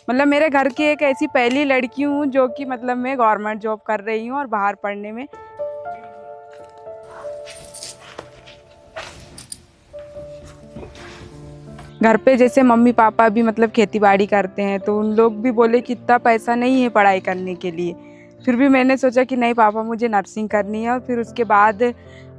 मतलब मेरे घर की एक ऐसी पहली लड़की हूँ जो कि मतलब मैं गवर्नमेंट जॉब कर रही हूँ और बाहर पढ़ने में। घर पे जैसे मम्मी पापा भी मतलब खेती बाड़ी करते हैं, तो उन लोग भी बोले कि इतना पैसा नहीं है पढ़ाई करने के लिए। फिर भी मैंने सोचा कि नहीं पापा, मुझे नर्सिंग करनी है। और फिर उसके बाद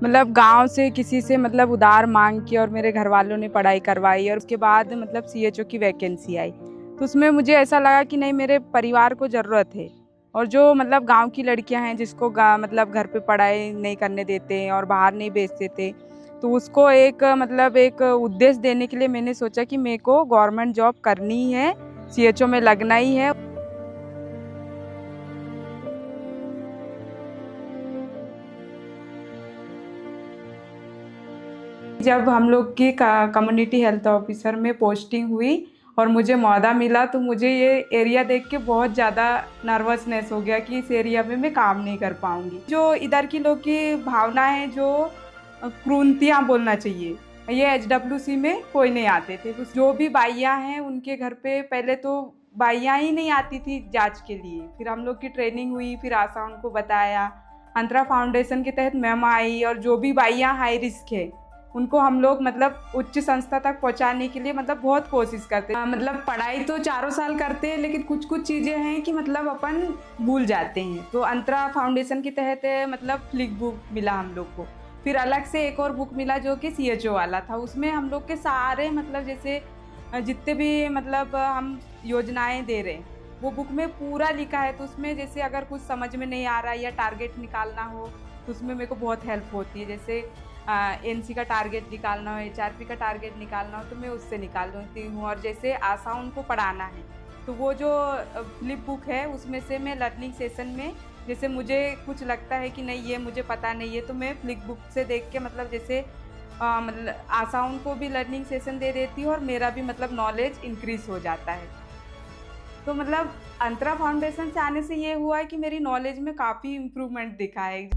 मतलब गांव से किसी से मतलब उधार मांग के और मेरे घर वालों ने पढ़ाई करवाई और उसके बाद मतलब सीएचओ की वैकेंसी आई। तो उसमें मुझे ऐसा लगा कि नहीं, मेरे परिवार को ज़रूरत है। और जो मतलब गांव की लड़कियां हैं जिसको मतलब घर पे पढ़ाई नहीं करने देते हैं और बाहर नहीं भेजते थे, तो उसको एक मतलब एक उद्देश्य देने के लिए मैंने सोचा कि मेरे को गवर्नमेंट जॉब करनी ही है, सीएचओ में लगना ही है। जब हम लोग की कम्युनिटी हेल्थ ऑफिसर में पोस्टिंग हुई और मुझे मौका मिला, तो मुझे ये एरिया देख के बहुत ज़्यादा नर्वसनेस हो गया कि इस एरिया में मैं काम नहीं कर पाऊंगी। जो इधर की लोग की भावना है, जो क्रूरतियाँ बोलना चाहिए, ये एचडब्ल्यूसी में कोई नहीं आते थे। तो जो भी बाइयाँ हैं उनके घर पे पहले तो बाइयाँ ही नहीं आती थी जांच के लिए। फिर हम लोग की ट्रेनिंग हुई, फिर आशा उनको बताया, अंतरा फाउंडेशन के तहत मैम आई और जो भी बाइयाँ हाई रिस्क है उनको हम लोग मतलब उच्च संस्था तक पहुंचाने के लिए मतलब बहुत कोशिश करते हैं। मतलब पढ़ाई तो 4 साल करते हैं, लेकिन कुछ कुछ चीज़ें हैं कि मतलब अपन भूल जाते हैं। तो अंतरा फाउंडेशन के तहत मतलब फ्लिक बुक मिला हम लोग को। फिर अलग से एक और बुक मिला जो कि सीएचओ वाला था। उसमें हम लोग के सारे मतलब जैसे जितने भी मतलब हम योजनाएं दे रहे हैं वो बुक में पूरा लिखा है। तो उसमें जैसे अगर कुछ समझ में नहीं आ रहा है या टारगेट निकालना हो तो उसमें मेरे को बहुत हेल्प होती है। जैसे एनसी का टारगेट निकालना हो, एचआरपी का टारगेट निकालना हो तो मैं उससे निकाल देती हूँ। और जैसे आशा उनको पढ़ाना है तो वो जो फ्लिप बुक है उसमें से मैं लर्निंग सेशन में जैसे मुझे कुछ लगता है कि नहीं ये मुझे पता नहीं है तो मैं फ्लिप बुक से देख के मतलब जैसे मतलब आशाओं को भी लर्निंग सेशन दे देती हूँ और मेरा भी मतलब नॉलेज इंक्रीज हो जाता है। तो मतलब अंतरा फाउंडेशन से आने से ये हुआ है कि मेरी नॉलेज में काफ़ी इम्प्रूवमेंट दिखा है।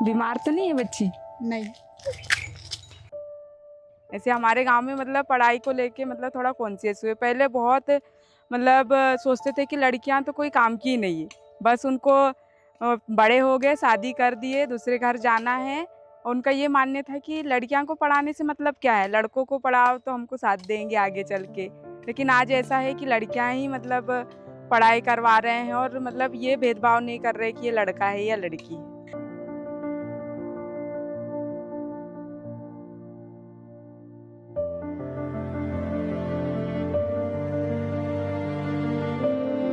बीमार तो नहीं है बच्ची? नहीं। ऐसे हमारे गांव में मतलब पढ़ाई को लेके मतलब थोड़ा कॉन्शियस हुए। पहले बहुत मतलब सोचते थे कि लड़कियां तो कोई काम की नहीं है, बस उनको बड़े हो गए शादी कर दिए, दूसरे घर जाना है। और उनका ये मानना था कि लड़कियां को पढ़ाने से मतलब क्या है, लड़कों को पढ़ाओ तो हमको साथ देंगे आगे चल के। लेकिन आज ऐसा है कि लड़कियां ही मतलब पढ़ाई करवा रहे हैं और मतलब ये भेदभाव नहीं कर रहे कि ये लड़का है या लड़की है।